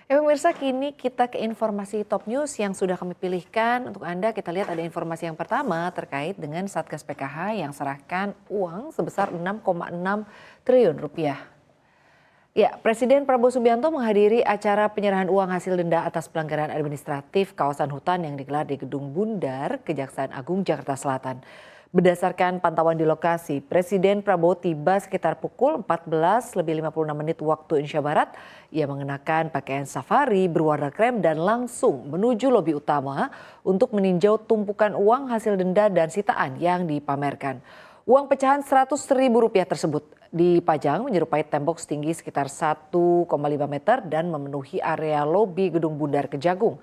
Pemirsa, kini kita ke informasi top news yang sudah kami pilihkan untuk Anda. Kita lihat ada informasi yang pertama terkait dengan Satgas PKH yang serahkan uang sebesar 6,6 triliun rupiah. Ya, Presiden Prabowo Subianto menghadiri acara penyerahan uang hasil denda atas pelanggaran administratif kawasan hutan yang digelar di Gedung Bundar, Kejaksaan Agung Jakarta Selatan. Berdasarkan pantauan di lokasi, Presiden Prabowo tiba sekitar pukul 14:56 waktu Indonesia Barat. Ia mengenakan pakaian safari berwarna krem dan langsung menuju lobi utama untuk meninjau tumpukan uang hasil denda dan sitaan yang dipamerkan. Uang pecahan Rp100.000 tersebut dipajang menyerupai tembok setinggi sekitar 1,5 meter dan memenuhi area lobi Gedung Bundar Kejagung.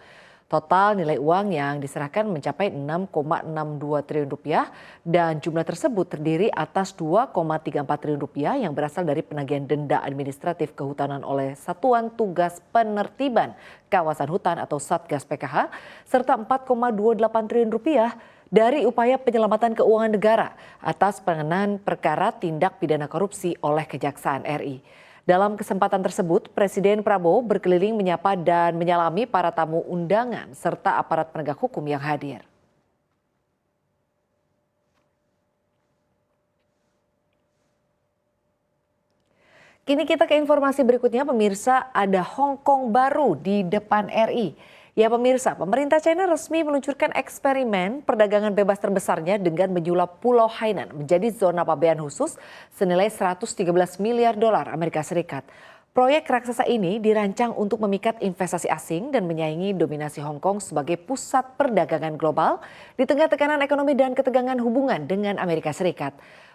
Total nilai uang yang diserahkan mencapai 6,62 triliun rupiah dan jumlah tersebut terdiri atas 2,34 triliun rupiah yang berasal dari penagihan denda administratif kehutanan oleh Satuan Tugas Penertiban Kawasan Hutan atau Satgas PKH serta 4,28 triliun rupiah dari upaya penyelamatan keuangan negara atas penanganan perkara tindak pidana korupsi oleh Kejaksaan RI. Dalam kesempatan tersebut, Presiden Prabowo berkeliling menyapa dan menyalami para tamu undangan serta aparat penegak hukum yang hadir. Kini kita ke informasi berikutnya, pemirsa, ada Hong Kong baru di depan RI. Ya pemirsa, pemerintah China resmi meluncurkan eksperimen perdagangan bebas terbesarnya dengan menyulap Pulau Hainan menjadi zona pabean khusus senilai 113 miliar dolar Amerika Serikat. Proyek raksasa ini dirancang untuk memikat investasi asing dan menyaingi dominasi Hong Kong sebagai pusat perdagangan global di tengah tekanan ekonomi dan ketegangan hubungan dengan Amerika Serikat.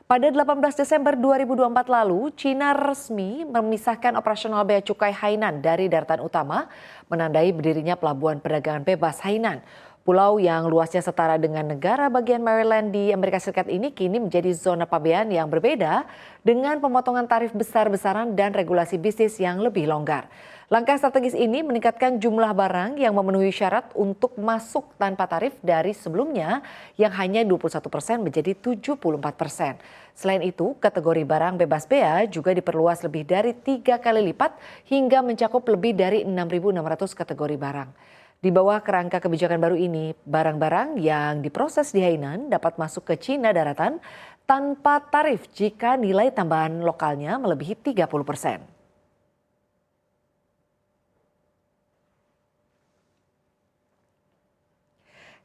Pada 18 Desember 2024 lalu, China resmi memisahkan operasional bea cukai Hainan dari daratan utama, menandai berdirinya pelabuhan perdagangan bebas Hainan. Pulau yang luasnya setara dengan negara bagian Maryland di Amerika Serikat ini kini menjadi zona pabean yang berbeda dengan pemotongan tarif besar-besaran dan regulasi bisnis yang lebih longgar. Langkah strategis ini meningkatkan jumlah barang yang memenuhi syarat untuk masuk tanpa tarif dari sebelumnya yang hanya 21% menjadi 74%. Selain itu, kategori barang bebas bea juga diperluas lebih dari 3 kali lipat hingga mencakup lebih dari 6.600 kategori barang. Di bawah kerangka kebijakan baru ini, barang-barang yang diproses di Hainan dapat masuk ke Cina daratan tanpa tarif jika nilai tambahan lokalnya melebihi 30%.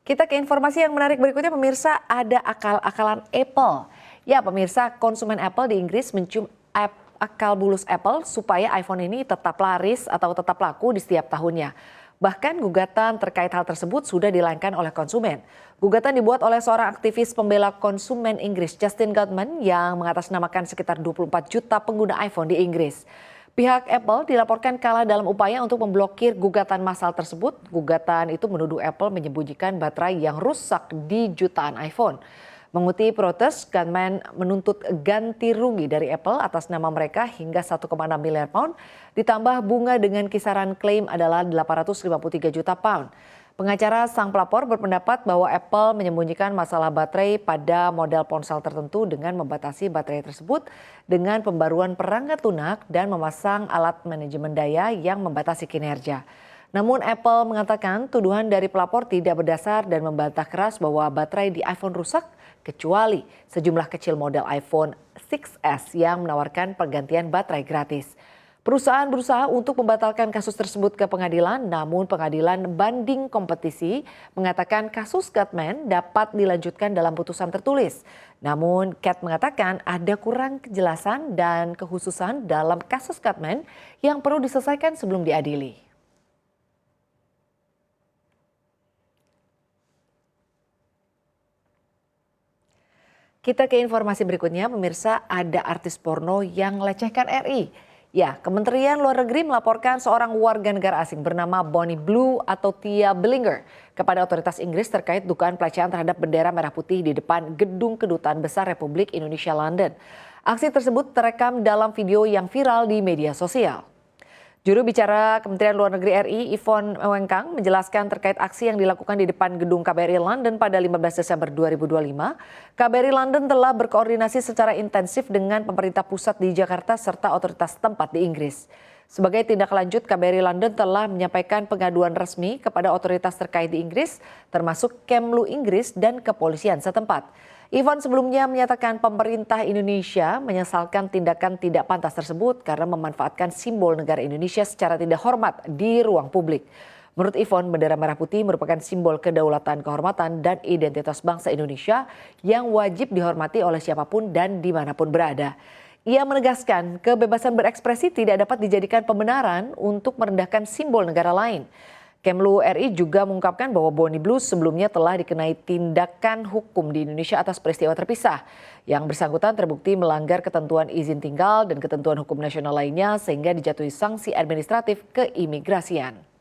Kita ke informasi yang menarik berikutnya, pemirsa, ada akal-akalan Apple. Ya pemirsa, konsumen Apple di Inggris mencium akal bulus Apple supaya iPhone ini tetap laris atau tetap laku di setiap tahunnya. Bahkan gugatan terkait hal tersebut sudah dilayangkan oleh konsumen. Gugatan dibuat oleh seorang aktivis pembela konsumen Inggris, Justin Goodman, yang mengatasnamakan sekitar 24 juta pengguna iPhone di Inggris. Pihak Apple dilaporkan kalah dalam upaya untuk memblokir gugatan massal tersebut. Gugatan itu menuduh Apple menyembunyikan baterai yang rusak di jutaan iPhone. Mengutip protes, Gunman menuntut ganti rugi dari Apple atas nama mereka hingga 1,6 miliar pound, ditambah bunga dengan kisaran klaim adalah 853 juta pound. Pengacara sang pelapor berpendapat bahwa Apple menyembunyikan masalah baterai pada model ponsel tertentu dengan membatasi baterai tersebut dengan pembaruan perangkat lunak dan memasang alat manajemen daya yang membatasi kinerja. Namun Apple mengatakan tuduhan dari pelapor tidak berdasar dan membantah keras bahwa baterai di iPhone rusak kecuali sejumlah kecil model iPhone 6s yang menawarkan pergantian baterai gratis. Perusahaan berusaha untuk membatalkan kasus tersebut ke pengadilan, namun pengadilan banding kompetisi mengatakan kasus Catman dapat dilanjutkan dalam putusan tertulis. Namun Cat mengatakan ada kurang kejelasan dan kekhususan dalam kasus Catman yang perlu diselesaikan sebelum diadili. Kita ke informasi berikutnya, pemirsa, ada artis porno yang melecehkan RI. Ya, Kementerian Luar Negeri melaporkan seorang warga negara asing bernama Bonnie Blue atau Tia Bellinger kepada otoritas Inggris terkait dugaan pelecehan terhadap bendera merah putih di depan gedung kedutaan besar Republik Indonesia London. Aksi tersebut terekam dalam video yang viral di media sosial. Juru bicara Kementerian Luar Negeri RI, Yvonne Wengkang, menjelaskan terkait aksi yang dilakukan di depan gedung KBRI London pada 15 Desember 2025. KBRI London telah berkoordinasi secara intensif dengan pemerintah pusat di Jakarta serta otoritas tempat di Inggris. Sebagai tindak lanjut, KBRI London telah menyampaikan pengaduan resmi kepada otoritas terkait di Inggris, termasuk Kemlu Inggris dan kepolisian setempat. Yvonne sebelumnya menyatakan pemerintah Indonesia menyesalkan tindakan tidak pantas tersebut karena memanfaatkan simbol negara Indonesia secara tidak hormat di ruang publik. Menurut Yvonne, bendera merah putih merupakan simbol kedaulatan, kehormatan, dan identitas bangsa Indonesia yang wajib dihormati oleh siapapun dan dimanapun berada. Ia menegaskan kebebasan berekspresi tidak dapat dijadikan pembenaran untuk merendahkan simbol negara lain. Kemlu RI juga mengungkapkan bahwa Boni Blues sebelumnya telah dikenai tindakan hukum di Indonesia atas peristiwa terpisah. Yang bersangkutan terbukti melanggar ketentuan izin tinggal dan ketentuan hukum nasional lainnya sehingga dijatuhi sanksi administratif keimigrasian.